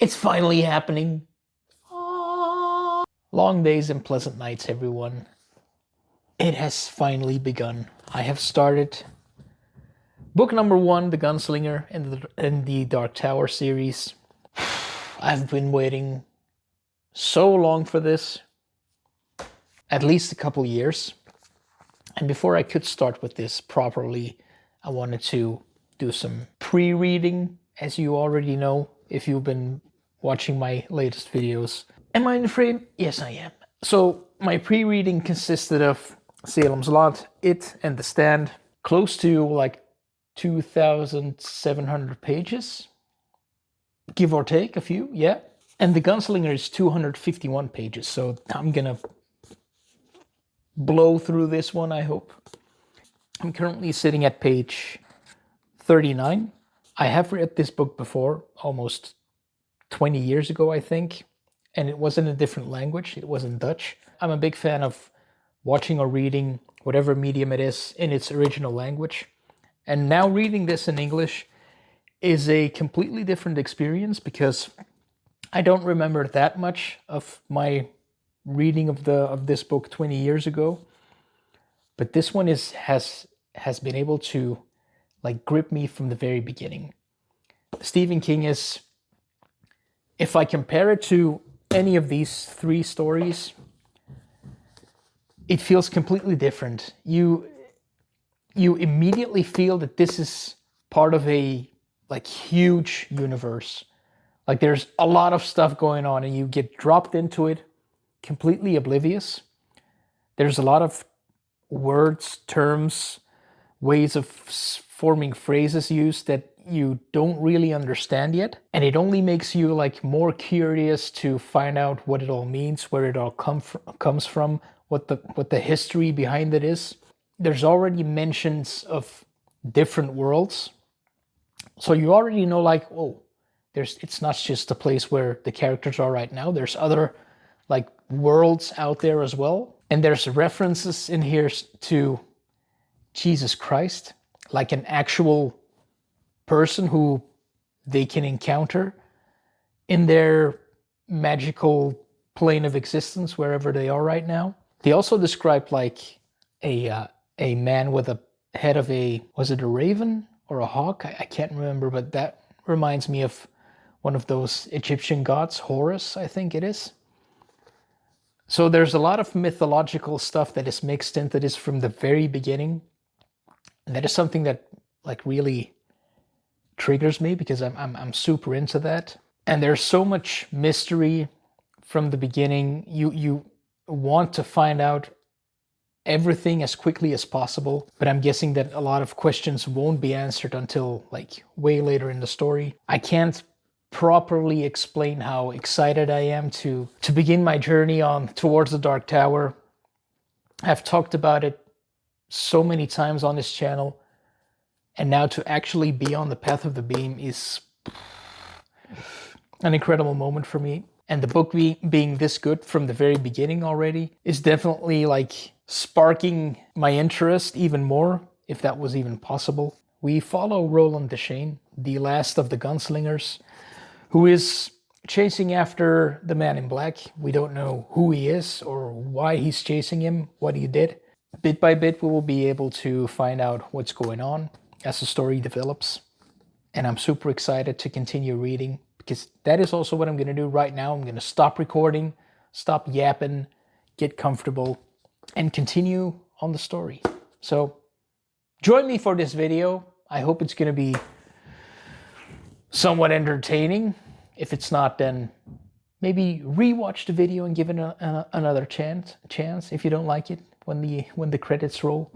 It's finally happening. Long days and pleasant nights, everyone. It has finally begun. I have started book number 1, The Gunslinger, in the Dark Tower series. I've been waiting so long for this, at least a couple years. And before I could start with this properly, I wanted to do some pre-reading, as you already know, if you've been watching my latest videos. Am I in the frame? Yes, I am. So my pre-reading consisted of Salem's Lot, It, and The Stand, close to like 2,700 pages, give or take a few, yeah. And The Gunslinger is 251 pages, so I'm gonna blow through this one, I hope. I'm currently sitting at page 39. I have read this book before, almost 20 years ago, I think, and it was in a different language. It was in Dutch. I'm a big fan of watching or reading whatever medium it is in its original language. And now reading this in English is a completely different experience because I don't remember that much of my reading of this book 20 years ago. But this one has been able to like grip me from the very beginning. Stephen King is, if I compare it to any of these 3 stories, it feels completely different. You immediately feel that this is part of a like huge universe. Like there's a lot of stuff going on and you get dropped into it completely oblivious. There's a lot of words, terms, ways of forming phrases used that you don't really understand yet. And it only makes you like more curious to find out what it all means, where it all comes from, what the history behind it is. There's already mentions of different worlds. So you already know like, oh, it's not just the place where the characters are right now. There's other like worlds out there as well. And there's references in here to Jesus Christ, like an actual person who they can encounter in their magical plane of existence, wherever they are right now. They also describe like a man with a head of was it a raven or a hawk? I can't remember, but that reminds me of one of those Egyptian gods, Horus, I think it is. So there's a lot of mythological stuff that is mixed into this from the very beginning. And that is something that like really triggers me because I'm super into that. And there's so much mystery from the beginning. You want to find out everything as quickly as possible, but I'm guessing that a lot of questions won't be answered until like way later in the story. I can't properly explain how excited I am to begin my journey towards the Dark Tower. I've talked about it so many times on this channel, and now to actually be on the path of the beam is an incredible moment for me. And the book being this good from the very beginning already is definitely like sparking my interest even more, if that was even possible. We follow Roland Deschain, the last of the gunslingers, who is chasing after the man in black. We don't know who he is or why he's chasing him, what he did. Bit by bit, we will be able to find out what's going on as the story develops. And I'm super excited to continue reading because that is also what I'm going to do right now. I'm going to stop recording, stop yapping, get comfortable, and continue on the story. So join me for this video. I hope it's going to be somewhat entertaining. If it's not, then maybe rewatch the video and give it another chance if you don't like it when the credits roll.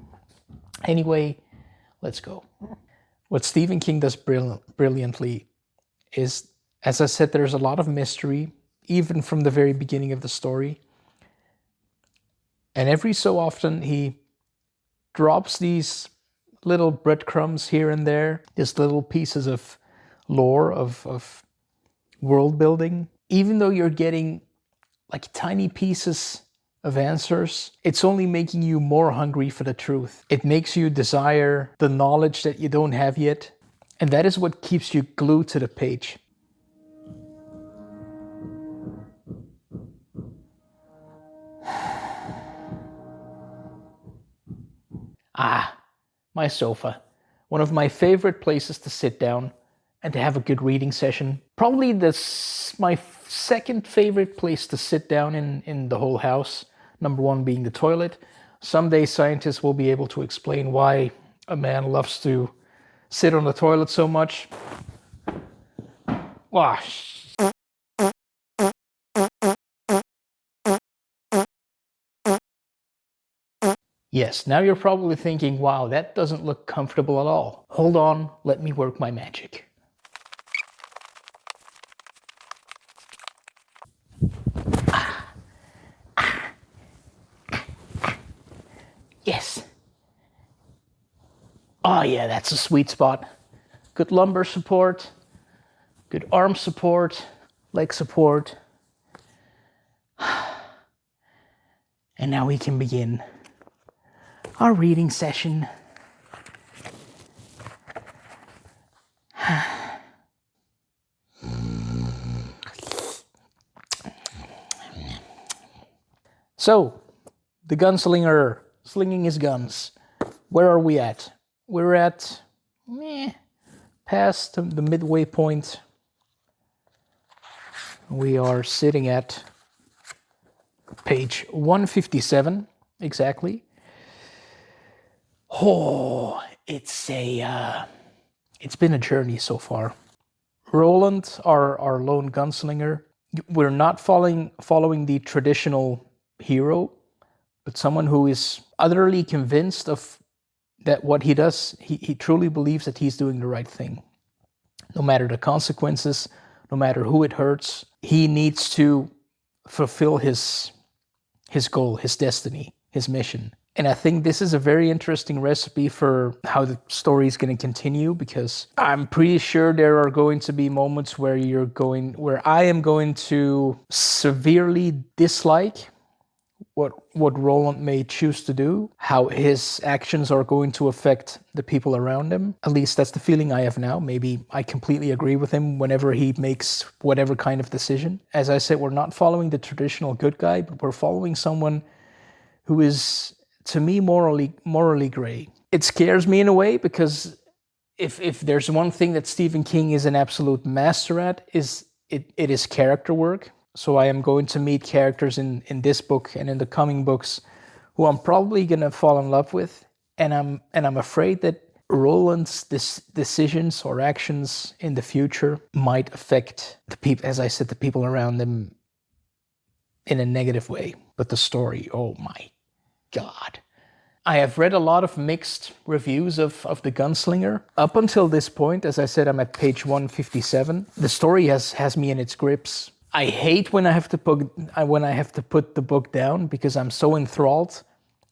Anyway, let's go. What Stephen King does brilliantly is, as I said, there's a lot of mystery, even from the very beginning of the story. And every so often he drops these little breadcrumbs here and there, these little pieces of lore, of world building. Even though you're getting like tiny pieces of answers, it's only making you more hungry for the truth. It makes you desire the knowledge that you don't have yet. And that is what keeps you glued to the page. Ah, my sofa. One of my favorite places to sit down and to have a good reading session. Probably my second favorite place to sit down in the whole house. Number one being the toilet. Someday scientists will be able to explain why a man loves to sit on the toilet so much. Wash. Yes, now you're probably thinking, wow, that doesn't look comfortable at all. Hold on, let me work my magic. Yes. Oh yeah, that's a sweet spot. Good lumbar support, good arm support, leg support. And now we can begin our reading session. So, the Gunslinger slinging his guns. Where are we at? We're at past the midway point. We are sitting at page 157 exactly. Oh, it's been a journey so far. Roland, our lone gunslinger, we're not following the traditional hero, but someone who is utterly convinced of that what he does, he truly believes that he's doing the right thing. No matter the consequences, no matter who it hurts, he needs to fulfill his goal, his destiny, his mission. And I think this is a very interesting recipe for how the story is going to continue, because I'm pretty sure there are going to be moments where I am going to severely dislike what Roland may choose to do, how his actions are going to affect the people around him. At least that's the feeling I have now. Maybe I completely agree with him whenever he makes whatever kind of decision. As I said, we're not following the traditional good guy, but we're following someone who is, to me, morally gray. It scares me in a way, because if there's one thing that Stephen King is an absolute master at, it is character work. So I am going to meet characters in this book and in the coming books who I'm probably gonna fall in love with, and I'm afraid that Roland's decisions or actions in the future might affect the people, as I said, the people around them in a negative way. But the story, oh my God. I have read a lot of mixed reviews of The Gunslinger. Up until this point, as I said, I'm at page 157. The story has me in its grips. I hate when I have to put the book down, because I'm so enthralled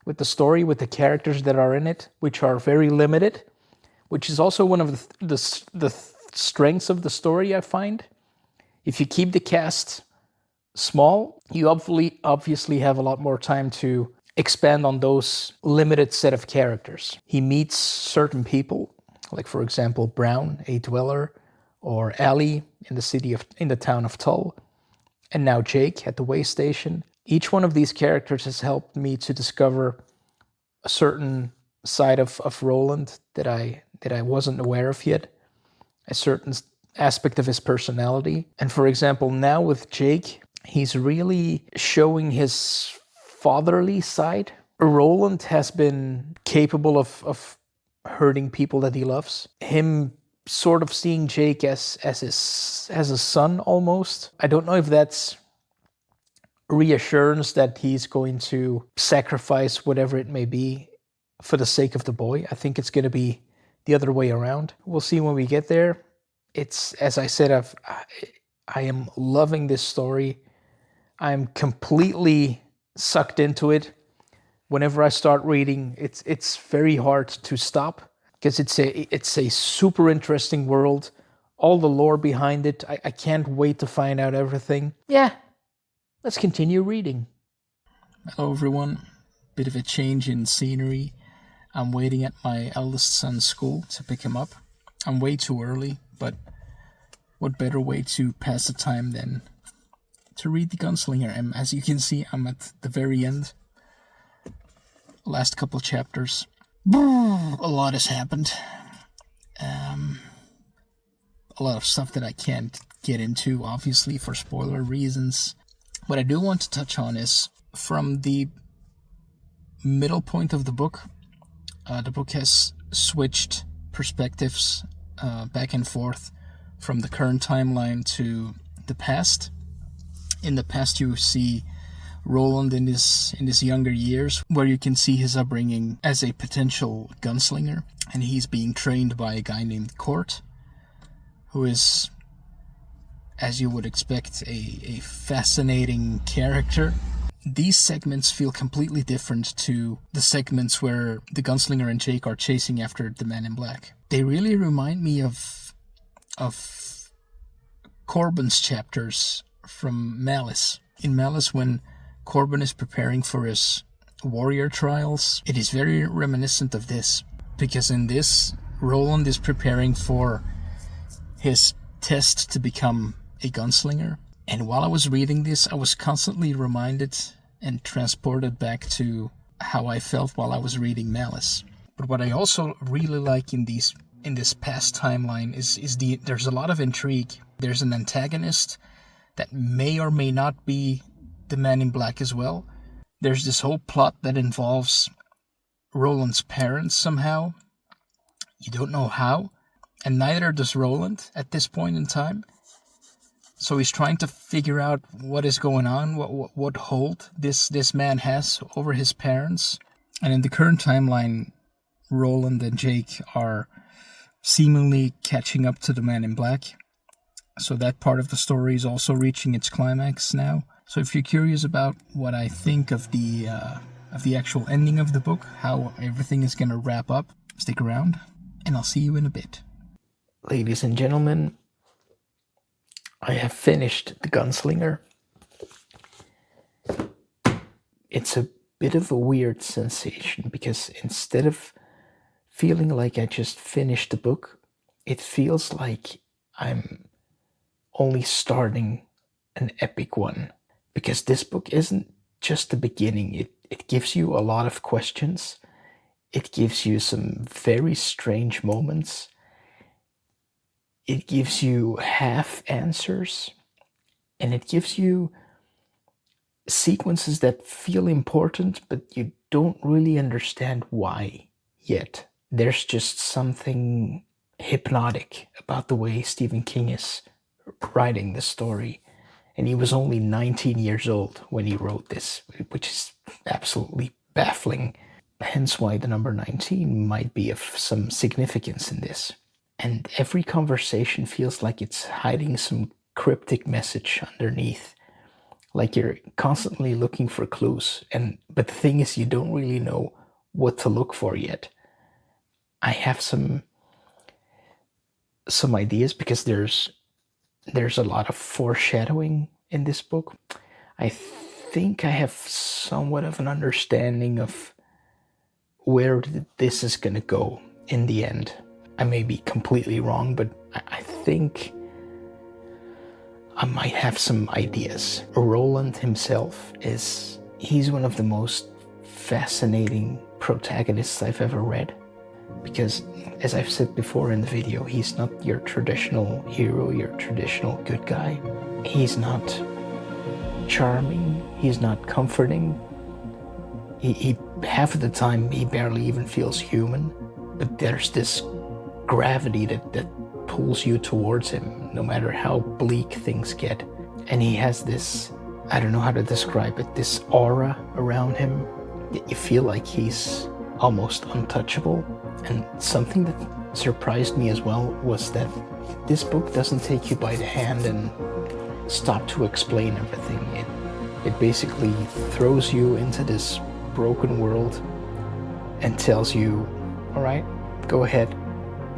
with the story, with the characters that are in it, which are very limited, which is also one of the strengths of the story, I find. If you keep the cast small, you obviously have a lot more time to expand on those limited set of characters. He meets certain people, like for example Brown, a dweller, or Allie in the town of Tull, and now Jake at the way station. Each one of these characters has helped me to discover a certain side of Roland that I wasn't aware of yet, a certain aspect of his personality. And for example, now with Jake, he's really showing his fatherly side. Roland has been capable of hurting people that he loves. Him sort of seeing Jake as a son almost. I don't know if that's reassurance that he's going to sacrifice whatever it may be for the sake of the boy. I think it's going to be the other way around. We'll see when we get there. It's, as I said, I am loving this story. I'm completely sucked into it. Whenever I start reading, it's very hard to stop, because it's a super interesting world. All the lore behind it, I can't wait to find out everything. Yeah, let's continue reading. Hello everyone, bit of a change in scenery. I'm waiting at my eldest son's school to pick him up. I'm way too early, but what better way to pass the time than to read The Gunslinger? And as you can see, I'm at the very end. Last couple chapters. A lot has happened. A lot of stuff that I can't get into, obviously, for spoiler reasons. What I do want to touch on is from the middle point of the book has switched perspectives back and forth from the current timeline to the past. In the past, you see Roland in his younger years, where you can see his upbringing as a potential gunslinger, and he's being trained by a guy named Court, who is, as you would expect, a fascinating character. These segments feel completely different to the segments where the gunslinger and Jake are chasing after the man in black. They really remind me of Corbin's chapters from Malice. In Malice, when Corbin is preparing for his warrior trials, it is very reminiscent of this, because in this, Roland is preparing for his test to become a gunslinger. And while I was reading this, I was constantly reminded and transported back to how I felt while I was reading Malice. But what I also really like in this past timeline is there's a lot of intrigue. There's an antagonist that may or may not be the man in black as well. There's this whole plot that involves Roland's parents somehow. You don't know how, and neither does Roland at this point in time. So he's trying to figure out what is going on, what hold this man has over his parents. And in the current timeline, Roland and Jake are seemingly catching up to the man in black. So that part of the story is also reaching its climax now. So if you're curious about what I think of the actual ending of the book, how everything is going to wrap up, stick around, and I'll see you in a bit. Ladies and gentlemen, I have finished The Gunslinger. It's a bit of a weird sensation, because instead of feeling like I just finished the book, it feels like I'm only starting an epic one. Because this book isn't just the beginning. It gives you a lot of questions. It gives you some very strange moments. It gives you half answers. And it gives you sequences that feel important, but you don't really understand why yet. There's just something hypnotic about the way Stephen King is writing the story. And he was only 19 years old when he wrote this, which is absolutely baffling. Hence why the number 19 might be of some significance in this. And every conversation feels like it's hiding some cryptic message underneath. Like you're constantly looking for clues. But the thing is, you don't really know what to look for yet. I have some ideas, because there's a lot of foreshadowing in this book. I think I have somewhat of an understanding of where this is going to go in the end. I may be completely wrong, but I think I might have some ideas. Roland himself he's one of the most fascinating protagonists I've ever read. Because, as I've said before in the video, he's not your traditional hero, your traditional good guy. He's not charming, he's not comforting. He half of the time, he barely even feels human. But there's this gravity that pulls you towards him, no matter how bleak things get. And he has this, I don't know how to describe it, this aura around him that you feel like he's almost untouchable. And something that surprised me as well was that this book doesn't take you by the hand and stop to explain everything. It basically throws you into this broken world and tells you, all right, go ahead,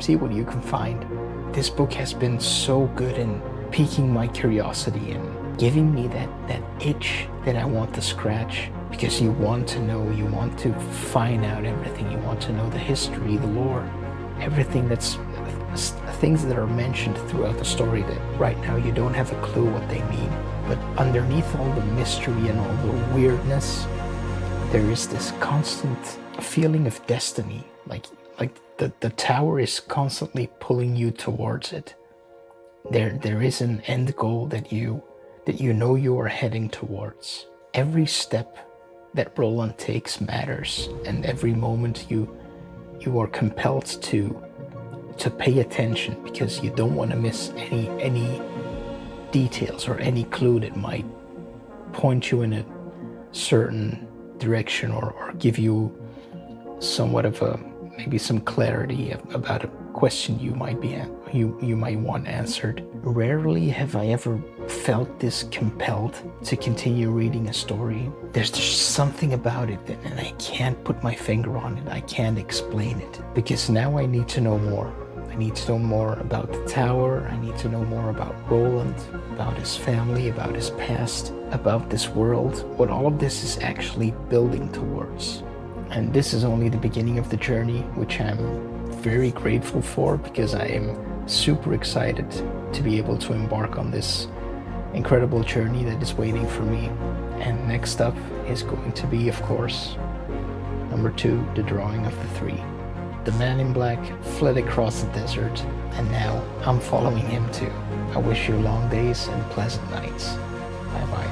see what you can find. This book has been so good in piquing my curiosity and giving me that itch that I want to scratch. Because you want to know, you want to find out everything, you want to know the history, the lore, everything that's things that are mentioned throughout the story that right now you don't have a clue what they mean. But underneath all the mystery and all the weirdness, there is this constant feeling of destiny Like the tower is constantly pulling you towards it. There is an end goal that you know you are heading towards. Every step that Roland takes matters, and every moment you are compelled to pay attention, because you don't want to miss any details or any clue that might point you in a certain direction, or give you somewhat of maybe some clarity about a question you might want answered. Rarely have I ever felt this compelled to continue reading a story. There's just something about it and I can't put my finger on it. I can't explain it, because now I need to know more. I need to know more about the tower. I need to know more about Roland, about his family, about his past, about this world, what all of this is actually building towards. And this is only the beginning of the journey, which I'm very grateful for, because I am super excited to be able to embark on this incredible journey that is waiting for me. And next up is going to be, of course, number 2, the drawing of the 3. The man in black fled across the desert, and now I'm following him too. I wish you long days and pleasant nights. Bye bye.